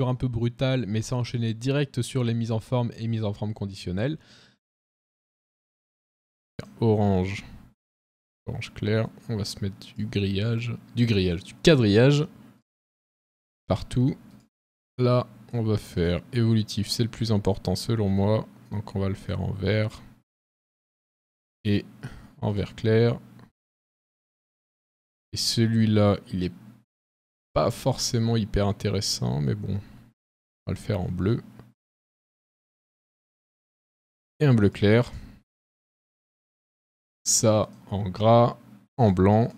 un peu brutale, mais ça enchaînait direct sur les mises en forme et mises en forme conditionnelles. Orange. Orange clair. On va se mettre du quadrillage. Partout. Là, on va faire évolutif, c'est le plus important selon moi. Donc on va le faire en vert. Et en vert clair. Et celui-là, il est pas forcément hyper intéressant, mais bon. On va le faire en bleu. Et un bleu clair. Ça en gras, en blanc.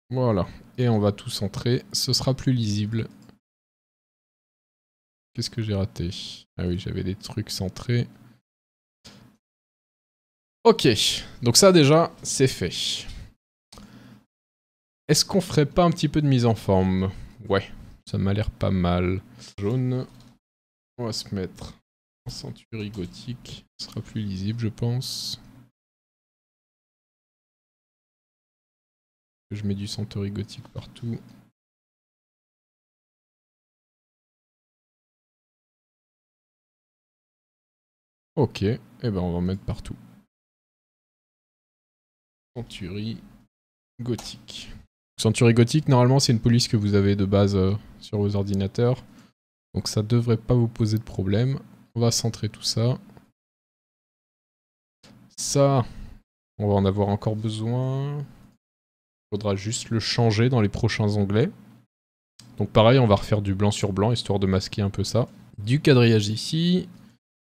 Voilà. Et on va tout centrer. Ce sera plus lisible. Qu'est-ce que j'ai raté? Ah oui, j'avais des trucs centrés. Ok. Donc ça déjà, c'est fait. Est-ce qu'on ferait pas un petit peu de mise en forme? Ouais, ça m'a l'air pas mal. Jaune. On va se mettre en centurie gothique. Ce sera plus lisible, je pense. Je mets du centurie gothique partout. Ok, et ben on va en mettre partout. Centurie gothique. Centurie gothique, normalement, c'est une police que vous avez de base sur vos ordinateurs. Donc ça devrait pas vous poser de problème. On va centrer tout ça. Ça, on va en avoir encore besoin. Il faudra juste le changer dans les prochains onglets. Donc pareil, on va refaire du blanc sur blanc, histoire de masquer un peu ça. Du quadrillage ici.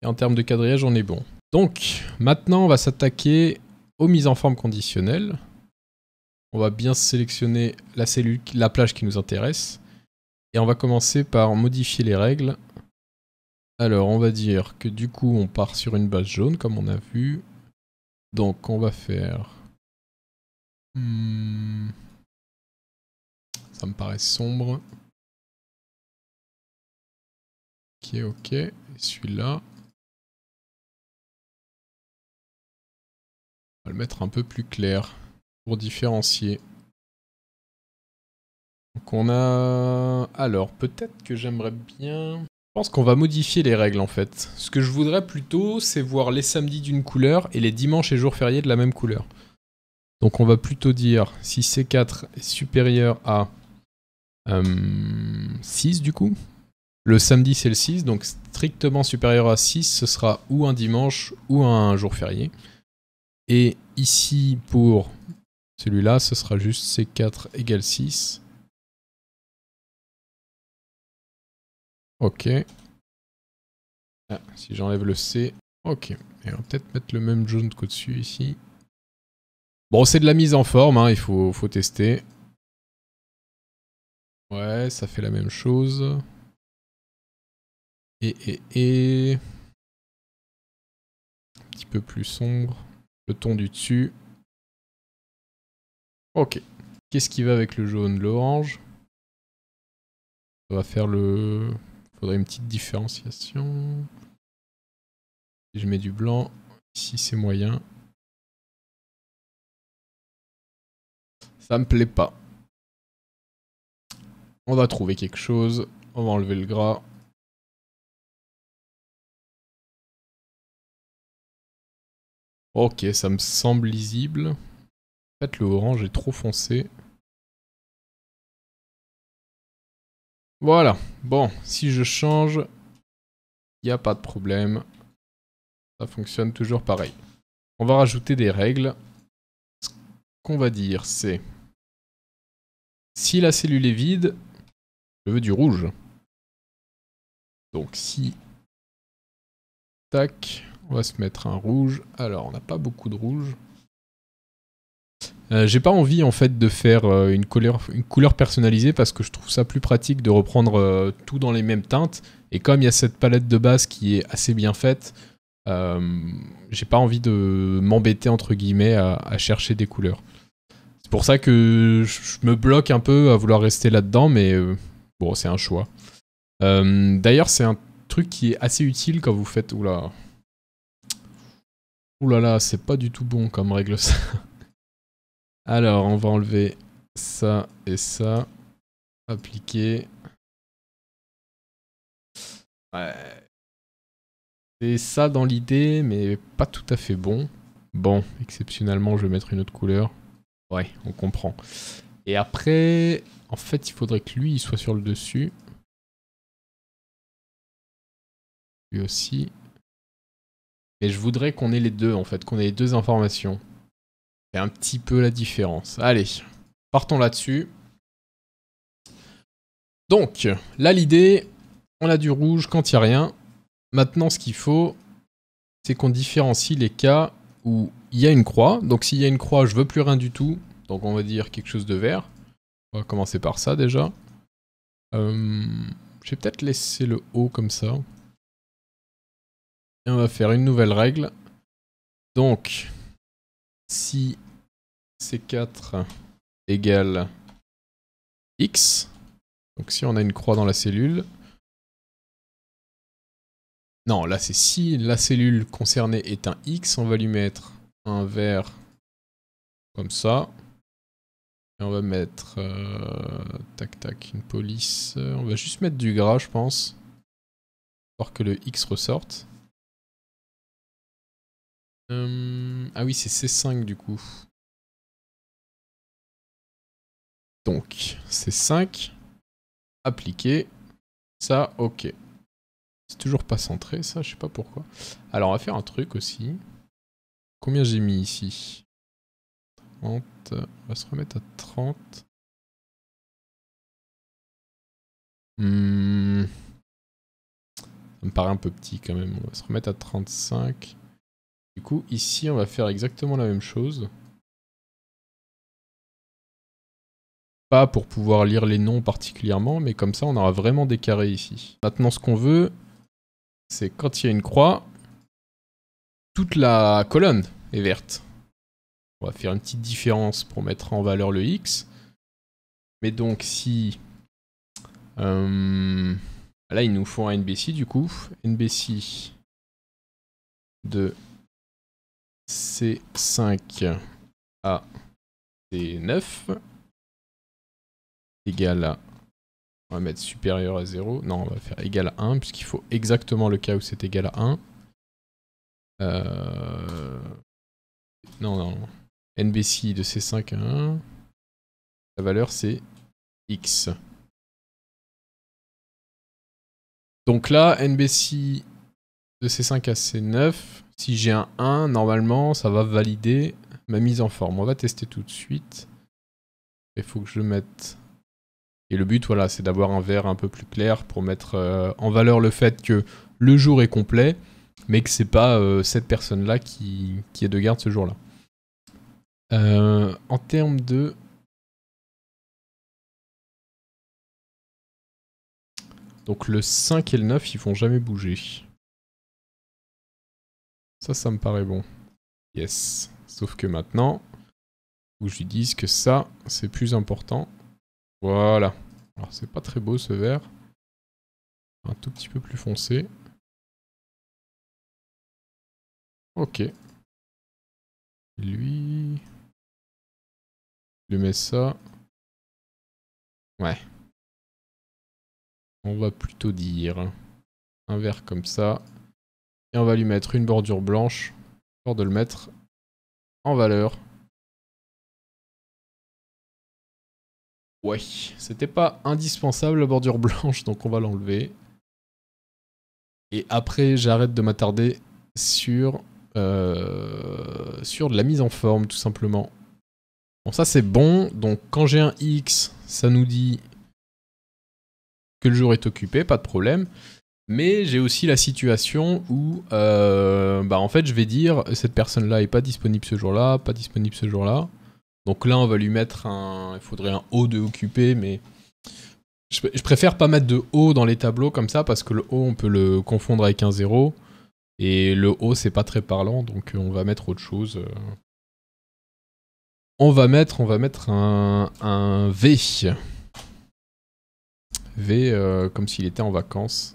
Et en termes de quadrillage, on est bon. Donc, maintenant, on va s'attaquer aux mises en forme conditionnelles. On va bien sélectionner la plage qui nous intéresse. Et on va commencer par modifier les règles. Alors, on va dire que du coup, on part sur une base jaune, comme on a vu. Donc, on va faire... Ça me paraît sombre. Ok. Et celui-là... On va le mettre un peu plus clair pour différencier. Donc on a... Alors, peut-être que j'aimerais bien... Je pense qu'on va modifier les règles en fait. Ce que je voudrais plutôt, c'est voir les samedis d'une couleur et les dimanches et jours fériés de la même couleur. Donc on va plutôt dire si C4 est supérieur à 6 du coup. Le samedi c'est le 6, donc strictement supérieur à 6, ce sera ou un dimanche ou un jour férié. Et ici pour celui-là, ce sera juste C4 égale 6. Ok. Ah, si j'enlève le C. Ok. Et on va peut-être mettre le même jaune qu'au-dessus ici. Bon, c'est de la mise en forme, hein, il faut tester. Ouais, ça fait la même chose. Et... Un petit peu plus sombre. Le ton du dessus. Ok. Qu'est-ce qui va avec le jaune? L'orange. Ça va faire le... Faudrait une petite différenciation. Si je mets du blanc, ici c'est moyen. Ça me plaît pas. On va trouver quelque chose. On va enlever le gras. Ok, ça me semble lisible. En fait, le orange est trop foncé. Voilà. Bon, si je change, il n'y a pas de problème. Ça fonctionne toujours pareil. On va rajouter des règles. Ce qu'on va dire, c'est... Si la cellule est vide, je veux du rouge. Donc si... Tac, on va se mettre un rouge. Alors, on n'a pas beaucoup de rouge. J'ai pas envie en fait de faire une couleur personnalisée parce que je trouve ça plus pratique de reprendre tout dans les mêmes teintes. Et comme il y a cette palette de base qui est assez bien faite, j'ai pas envie de m'embêter entre guillemets à chercher des couleurs. C'est pour ça que je me bloque un peu à vouloir rester là-dedans, mais bon, c'est un choix. D'ailleurs, c'est un truc qui est assez utile quand vous faites... Oula. Oulala, c'est pas du tout bon comme règle ça. Alors, on va enlever ça et ça. Appliquer. Ouais. C'est ça dans l'idée, mais pas tout à fait bon. Bon, exceptionnellement, je vais mettre une autre couleur. Ouais, on comprend. Et après, en fait, il faudrait que lui, il soit sur le dessus. Lui aussi. Et je voudrais qu'on ait les deux, en fait, qu'on ait les deux informations. C'est un petit peu la différence. Allez, partons là-dessus. Donc, là, l'idée, on a du rouge quand il n'y a rien. Maintenant, ce qu'il faut, c'est qu'on différencie les cas où il y a une croix. Donc, s'il y a une croix, je veux plus rien du tout. Donc, on va dire quelque chose de vert. On va commencer par ça, déjà. Je vais peut-être laisser le haut comme ça. Et on va faire une nouvelle règle. Donc, si C4 égale X, donc si on a une croix dans la cellule... Non, là c'est si la cellule concernée est un X, on va lui mettre un vert comme ça. Et on va mettre... tac tac, une police. On va juste mettre du gras, je pense. Pour que le X ressorte. Ah oui, c'est C5 du coup. Donc, C5. Appliqué. Ça, ok. C'est toujours pas centré, ça, je sais pas pourquoi. Alors, on va faire un truc aussi. Combien j'ai mis ici? 30. On va se remettre à 30. Ça me paraît un peu petit quand même. On va se remettre à 35. Du coup, ici, on va faire exactement la même chose. Pas pour pouvoir lire les noms particulièrement, mais comme ça, on aura vraiment des carrés ici. Maintenant, ce qu'on veut, c'est quand il y a une croix, toute la colonne est verte. On va faire une petite différence pour mettre en valeur le X. Mais donc, si... là, il nous faut un NBC, du coup. NBC de C5 à C9 égale à... On va mettre supérieur à 0. Non, on va faire égal à 1, puisqu'il faut exactement le cas où c'est égal à 1. Non. NBC de C5 à 1. La valeur, c'est X. Donc là, NBC de C5 à C9. Si j'ai un 1, normalement, ça va valider ma mise en forme. On va tester tout de suite. Il faut que je mette... Et le but, voilà, c'est d'avoir un vert un peu plus clair pour mettre en valeur le fait que le jour est complet, mais que c'est pas cette personne-là qui est de garde ce jour-là. En termes de... Donc le 5 et le 9, ils vont jamais bouger. Ça me paraît bon. Yes. Sauf que maintenant, faut que je lui dise que ça, c'est plus important. Voilà. Alors c'est pas très beau ce vert. Un tout petit peu plus foncé. Ok. Lui... Je lui mets ça. Ouais. On va plutôt dire un vert comme ça. Et on va lui mettre une bordure blanche pour de le mettre en valeur. Ouais, c'était pas indispensable la bordure blanche, donc on va l'enlever. Et après, j'arrête de m'attarder sur de la mise en forme, tout simplement. Bon, ça c'est bon. Donc quand j'ai un X, ça nous dit que le jour est occupé, pas de problème. Mais j'ai aussi la situation où, en fait, je vais dire cette personne-là est pas disponible ce jour-là, pas disponible ce jour-là. Donc là, on va lui mettre un... Il faudrait un O de occupé, mais... Je préfère pas mettre de O dans les tableaux comme ça, parce que le O, on peut le confondre avec un 0. Et le O, c'est pas très parlant, donc on va mettre autre chose. On va mettre un V. V, comme s'il était en vacances.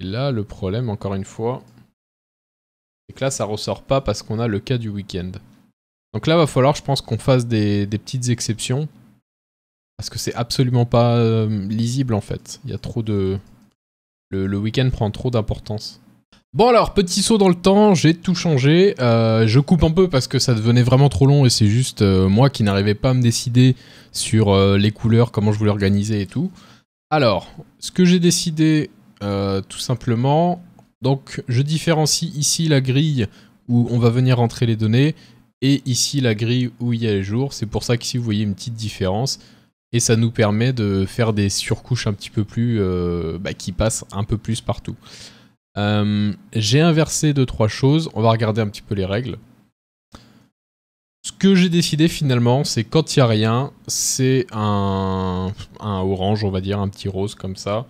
Et là, le problème, encore une fois, c'est que là, ça ressort pas parce qu'on a le cas du week-end. Donc là, va falloir, je pense, qu'on fasse des petites exceptions. Parce que c'est absolument pas lisible, en fait. Il y a trop de Le week-end prend trop d'importance. Bon alors, petit saut dans le temps, j'ai tout changé. Je coupe un peu parce que ça devenait vraiment trop long et c'est juste moi qui n'arrivais pas à me décider sur les couleurs, comment je voulais organiser et tout. Alors, ce que j'ai décidé tout simplement, donc je différencie ici la grille où on va venir entrer les données et ici la grille où il y a les jours. C'est pour ça qu'ici vous voyez une petite différence et ça nous permet de faire des surcouches un petit peu plus qui passent un peu plus partout. J'ai inversé 2-3 choses, on va regarder un petit peu les règles. Ce que j'ai décidé finalement, c'est quand il n'y a rien, c'est un orange, on va dire, un petit rose comme ça,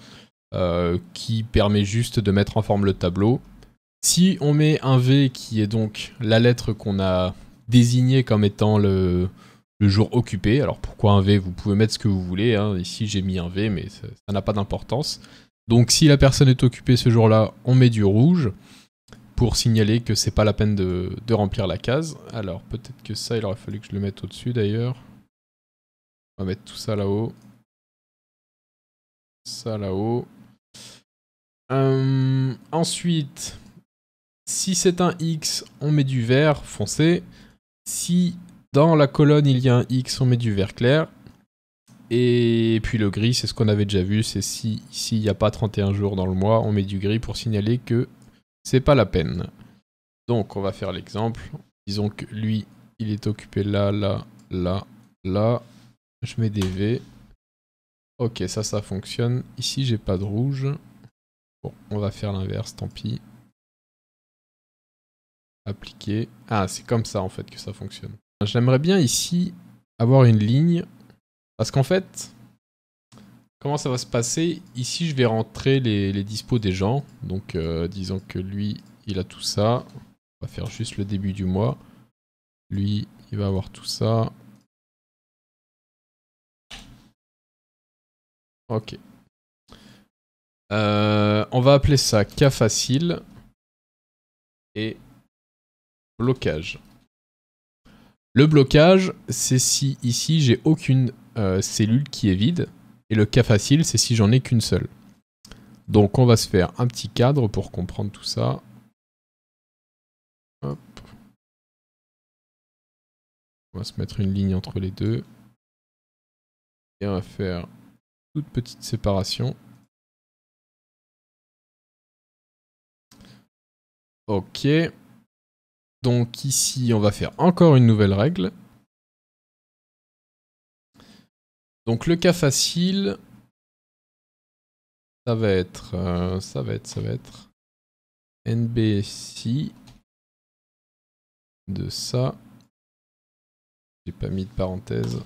qui permet juste de mettre en forme le tableau. Si on met un V qui est donc la lettre qu'on a désignée comme étant le jour occupé, alors pourquoi un V? Vous pouvez mettre ce que vous voulez, hein. Ici j'ai mis un V mais ça n'a pas d'importance. Donc si la personne est occupée ce jour-là, on met du rouge pour signaler que c'est pas la peine de remplir la case. Alors peut-être que ça, il aurait fallu que je le mette au-dessus d'ailleurs. On va mettre tout ça là-haut. Ça là-haut. Ensuite, si c'est un X, on met du vert foncé. Si dans la colonne il y a un X, on met du vert clair. Et puis le gris, c'est ce qu'on avait déjà vu, c'est si ici il n'y a pas 31 jours dans le mois, on met du gris pour signaler que c'est pas la peine. Donc on va faire l'exemple. Disons que lui, il est occupé là, là, là, là. Je mets des V. Ok, ça fonctionne. Ici, j'ai pas de rouge. Bon, on va faire l'inverse, tant pis. Appliquer. Ah, c'est comme ça en fait que ça fonctionne. J'aimerais bien ici avoir une ligne. Parce qu'en fait, comment ça va se passer? Ici, je vais rentrer les dispos des gens. Donc, disons que lui, il a tout ça. On va faire juste le début du mois. Lui, il va avoir tout ça. Ok. On va appeler ça cas facile. Et blocage. Le blocage, c'est si ici, j'ai aucune cellule qui est vide. Et le cas facile, c'est si j'en ai qu'une seule. Donc on va se faire un petit cadre pour comprendre tout ça. Hop. On va se mettre une ligne entre les deux. Et on va faire toute petite séparation. Ok. Donc ici, on va faire encore une nouvelle règle. Donc le cas facile, ça va être NBSI de ça. J'ai pas mis de parenthèse.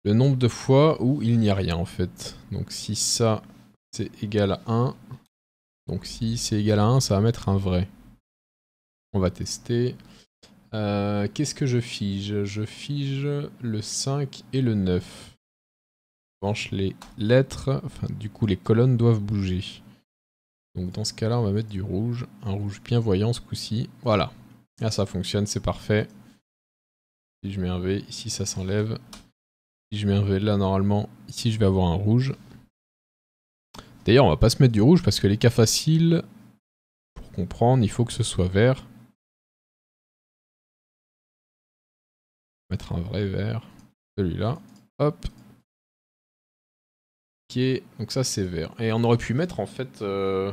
Le nombre de fois où il n'y a rien en fait. Donc si ça c'est égal à 1, donc si c'est égal à 1, ça va mettre un vrai. On va tester. Qu'est-ce que je fige? Je fige le 5 et le 9. En revanche, les lettres, enfin du coup les colonnes doivent bouger. Donc dans ce cas-là, on va mettre du rouge. Un rouge bien voyant ce coup-ci. Voilà. Là ça fonctionne, c'est parfait. Si je mets un V, ici ça s'enlève. Si je mets un V là, normalement, ici je vais avoir un rouge. D'ailleurs, on va pas se mettre du rouge parce que les cas faciles, pour comprendre, il faut que ce soit vert. Mettre un vrai vert. Celui-là. Hop. Ok, donc ça c'est vert. Et on aurait pu mettre en fait... On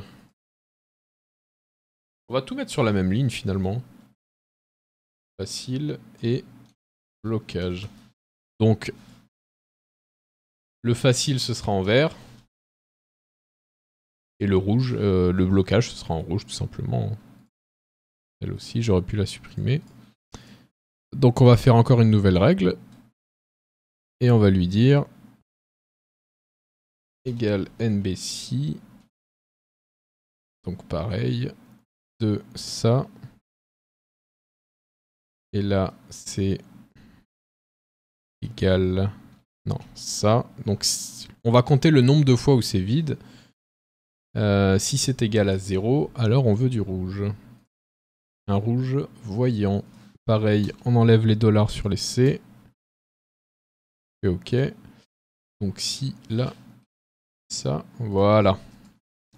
va tout mettre sur la même ligne finalement. Facile et blocage. Donc, le facile ce sera en vert. Et le rouge, le blocage ce sera en rouge tout simplement. Elle aussi, j'aurais pu la supprimer. Donc on va faire encore une nouvelle règle. Et on va lui dire égale NBC. Donc pareil, de ça. Et là, c'est égal... Non, ça. Donc on va compter le nombre de fois où c'est vide. Si c'est égal à 0, alors on veut du rouge. Un rouge voyant. Pareil, on enlève les dollars sur les C. Et ok. Donc si là, Ça, voilà.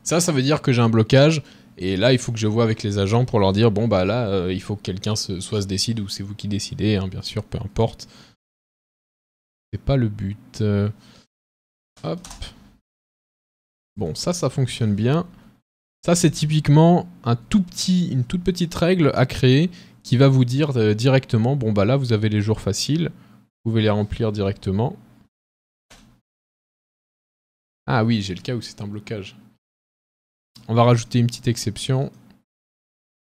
Ça veut dire que j'ai un blocage. Et là, il faut que je vois avec les agents pour leur dire, bon bah là, il faut que quelqu'un soit se décide ou c'est vous qui décidez, hein, bien sûr, peu importe. C'est pas le but. Hop. Bon, ça fonctionne bien. Ça, c'est typiquement une toute petite règle à créer qui va vous dire directement, bon bah là, vous avez les jours faciles, vous pouvez les remplir directement. Ah oui, j'ai le cas où c'est un blocage. On va rajouter une petite exception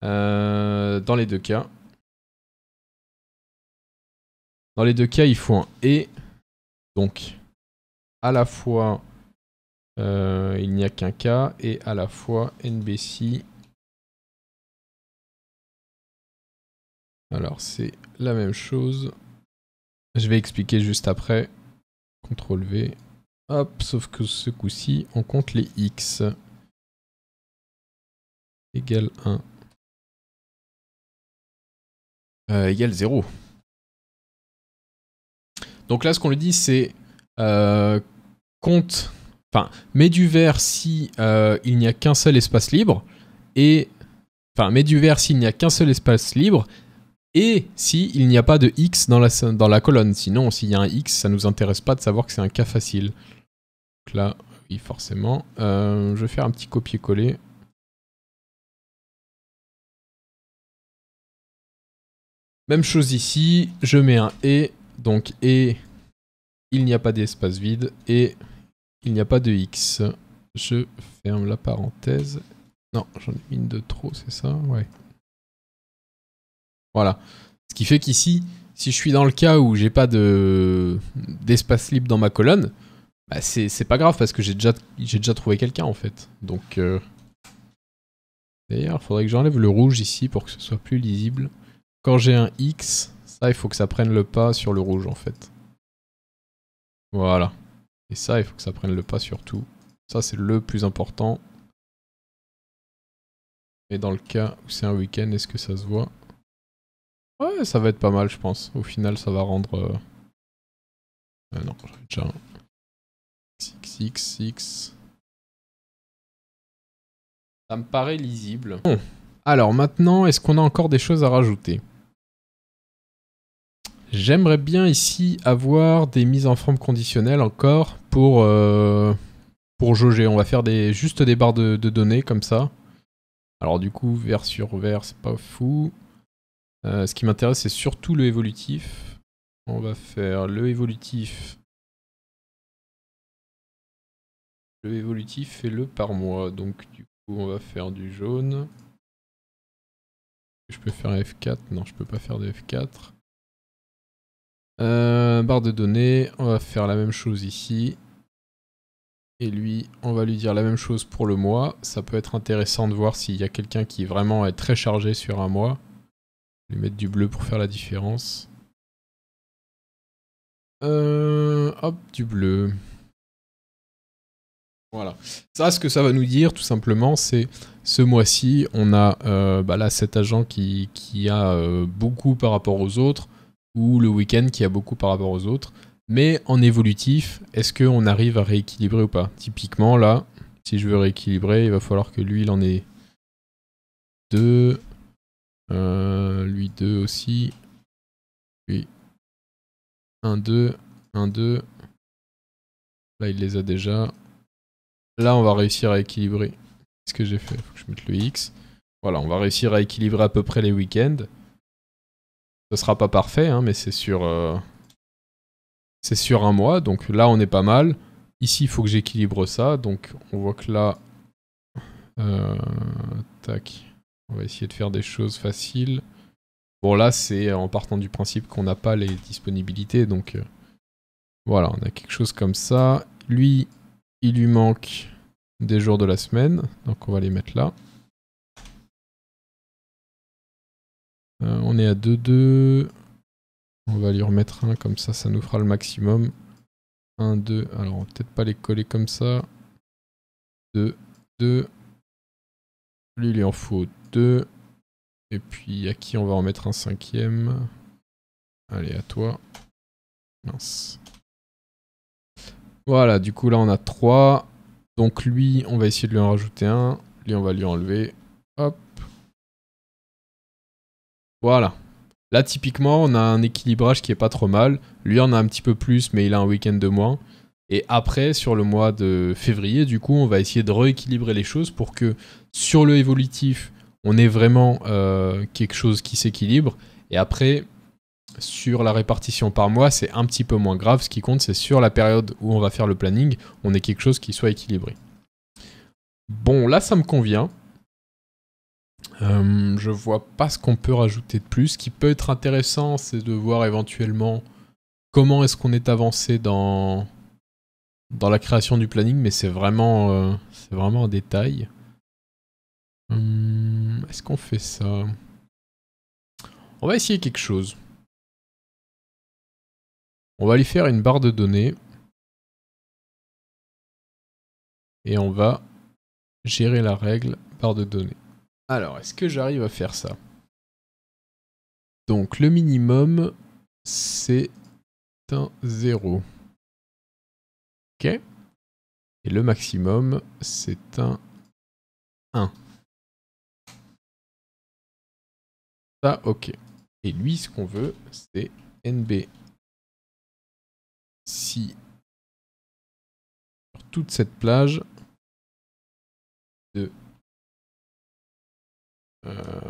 dans les deux cas. Dans les deux cas, il faut un « et ». Donc, à la fois, il n'y a qu'un cas, et à la fois NBC. Alors, c'est la même chose. Je vais expliquer juste après. CTRL V. Hop, sauf que ce coup-ci, on compte les X. Égale 1. Égale 0. Donc là, ce qu'on lui dit, c'est compte, enfin, mets du vert si il n'y a qu'un seul espace libre, et enfin, mets du vert s'il n'y a qu'un seul espace libre, et s'il n'y a pas de X dans la colonne. Sinon, s'il y a un X, ça nous intéresse pas de savoir que c'est un cas facile. Donc là, oui, forcément. Je vais faire un petit copier-coller. Même chose ici, je mets un « et », donc « et », il n'y a pas d'espace vide, et il n'y a pas de X. Je ferme la parenthèse. Non, j'en ai mis une de trop, c'est ça? Ouais. Voilà. Ce qui fait qu'ici, si je suis dans le cas où j'ai pas d'espace libre dans ma colonne, bah c'est pas grave parce que j'ai déjà trouvé quelqu'un en fait. Donc, d'ailleurs, il faudrait que j'enlève le rouge ici pour que ce soit plus lisible. Quand j'ai un X, ça, il faut que ça prenne le pas sur le rouge en fait. Voilà. Et ça, il faut que ça prenne le pas sur tout. Ça, c'est le plus important. Et dans le cas où c'est un week-end, est-ce que ça se voit? Ouais, ça va être pas mal, je pense. Au final, ça va rendre... non, j'avais déjà un... XX. Ça me paraît lisible. Bon. Alors maintenant, est-ce qu'on a encore des choses à rajouter? J'aimerais bien ici avoir des mises en forme conditionnelles encore pour jauger. On va faire juste des barres de données comme ça. Alors du coup, vert sur vert, c'est pas fou. Ce qui m'intéresse, c'est surtout le évolutif. On va faire le évolutif. Le évolutif, fais-le par mois. Donc du coup, on va faire du jaune. Je peux faire un F4? Non, je peux pas faire de F4. Barre de données, on va faire la même chose ici. Et lui, on va lui dire la même chose pour le mois. Ça peut être intéressant de voir s'il y a quelqu'un qui vraiment est très chargé sur un mois. Je vais mettre du bleu pour faire la différence. Hop, du bleu. Voilà. Ça, ce que ça va nous dire, tout simplement, c'est ce mois-ci, on a là, cet agent qui a beaucoup par rapport aux autres, ou le week-end qui a beaucoup par rapport aux autres. Mais en évolutif, est-ce qu'on arrive à rééquilibrer ou pas? Typiquement, là, si je veux rééquilibrer, il va falloir que lui, il en ait 2. Lui 2 aussi. Lui 1, 2, 1, 2. Là, il les a déjà. Là, on va réussir à équilibrer. Qu'est-ce que j'ai fait? Faut que je mette le X. Voilà, on va réussir à équilibrer à peu près les week-ends. Ce sera pas parfait, hein, mais c'est sur un mois. Donc là, on est pas mal. Ici, il faut que j'équilibre ça. Donc, on voit que là... tac. On va essayer de faire des choses faciles. Bon, là, c'est en partant du principe qu'on n'a pas les disponibilités. Donc, voilà, on a quelque chose comme ça. Lui, il lui manque des jours de la semaine. Donc, on va les mettre là. On est à 2-2. On va lui remettre un, comme ça, ça nous fera le maximum. 1, 2. Alors, on va peut-être pas les coller comme ça. 2, 2. Lui, il en faut 2. Et puis, à qui on va en mettre un 5e? Allez, à toi. Mince. Voilà, du coup, là, on a 3. Donc lui, on va essayer de lui en rajouter un. Lui, on va lui enlever. Hop. Voilà. Là, typiquement, on a un équilibrage qui est pas trop mal. Lui en a un petit peu plus, mais il a un week-end de moins. Et après, sur le mois de février, du coup, on va essayer de rééquilibrer les choses pour que sur le évolutif, on ait vraiment quelque chose qui s'équilibre. Et après, sur la répartition par mois, c'est un petit peu moins grave. Ce qui compte, c'est sur la période où on va faire le planning, on ait quelque chose qui soit équilibré. Bon, là, ça me convient. Je vois pas ce qu'on peut rajouter de plus. Ce qui peut être intéressant, c'est de voir éventuellement comment est-ce qu'on est avancé dans la création du planning, mais c'est vraiment un détail. Est-ce qu'on fait ça? On va essayer quelque chose. On va lui faire une barre de données. Et on va gérer la règle barre de données. Alors, est-ce que j'arrive à faire ça? Donc, le minimum, c'est un 0. Ok. Et le maximum, c'est un 1. Ça, ok. Et lui, ce qu'on veut, c'est NB. Si sur toute cette plage de...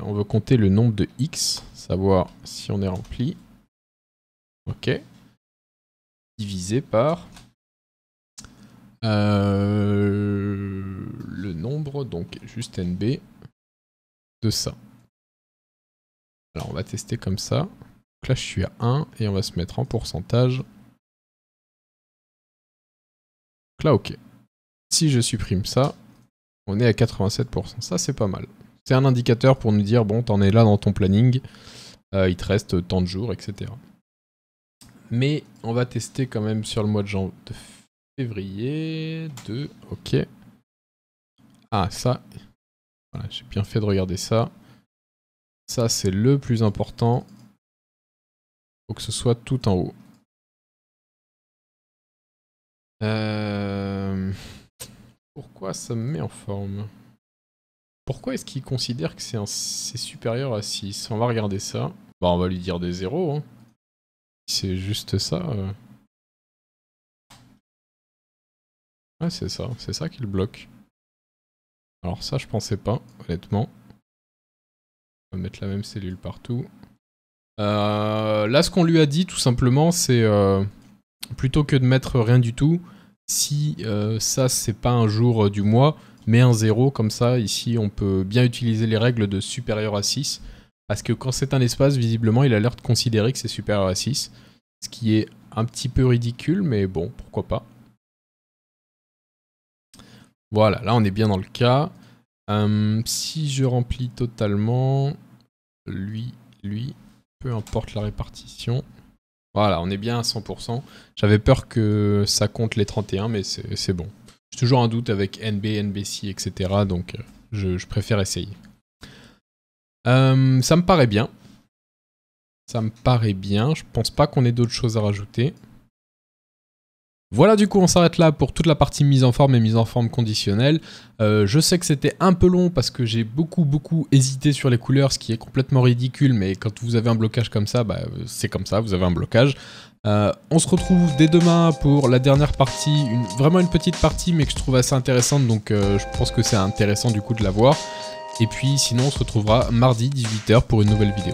on veut compter le nombre de X, savoir si on est rempli. Ok. Divisé par le nombre, donc juste NB, de ça. Alors on va tester comme ça. Donc là je suis à 1 et on va se mettre en pourcentage. Donc là ok. Si je supprime ça, on est à 87%. Ça c'est pas mal. C'est un indicateur pour nous dire bon t'en es là dans ton planning, il te reste tant de jours, etc. Mais on va tester quand même sur le mois de février. Ok. Ah ça, voilà, j'ai bien fait de regarder ça. Ça c'est le plus important. Faut que ce soit tout en haut. Pourquoi ça me met en forme? Pourquoi est-ce qu'il considère que c'est supérieur à 6? On va regarder ça. Bah on va lui dire des 0. Hein. C'est juste ça. Ouais c'est ça qui le bloque. Alors ça je pensais pas, honnêtement. On va mettre la même cellule partout. Là ce qu'on lui a dit tout simplement c'est plutôt que de mettre rien du tout, si ça c'est pas un jour du mois, mais un 0 comme ça, ici on peut bien utiliser les règles de supérieur à 6, parce que quand c'est un espace, visiblement il a l'air de considérer que c'est supérieur à 6, ce qui est un petit peu ridicule, mais bon, pourquoi pas. Voilà, là on est bien dans le cas. Si je remplis totalement, lui, peu importe la répartition. Voilà, on est bien à 100%. J'avais peur que ça compte les 31, mais c'est bon. J'ai toujours un doute avec NB, NBC, etc. Donc je préfère essayer. Ça me paraît bien. Ça me paraît bien. Je pense pas qu'on ait d'autres choses à rajouter. Voilà, du coup, on s'arrête là pour toute la partie mise en forme et mise en forme conditionnelle. Je sais que c'était un peu long parce que j'ai beaucoup hésité sur les couleurs, ce qui est complètement ridicule, mais quand vous avez un blocage comme ça, bah, c'est comme ça, vous avez un blocage. On se retrouve dès demain pour la dernière partie, vraiment une petite partie, mais que je trouve assez intéressante, donc je pense que c'est intéressant du coup de la voir. Et puis sinon, on se retrouvera mardi 18h pour une nouvelle vidéo.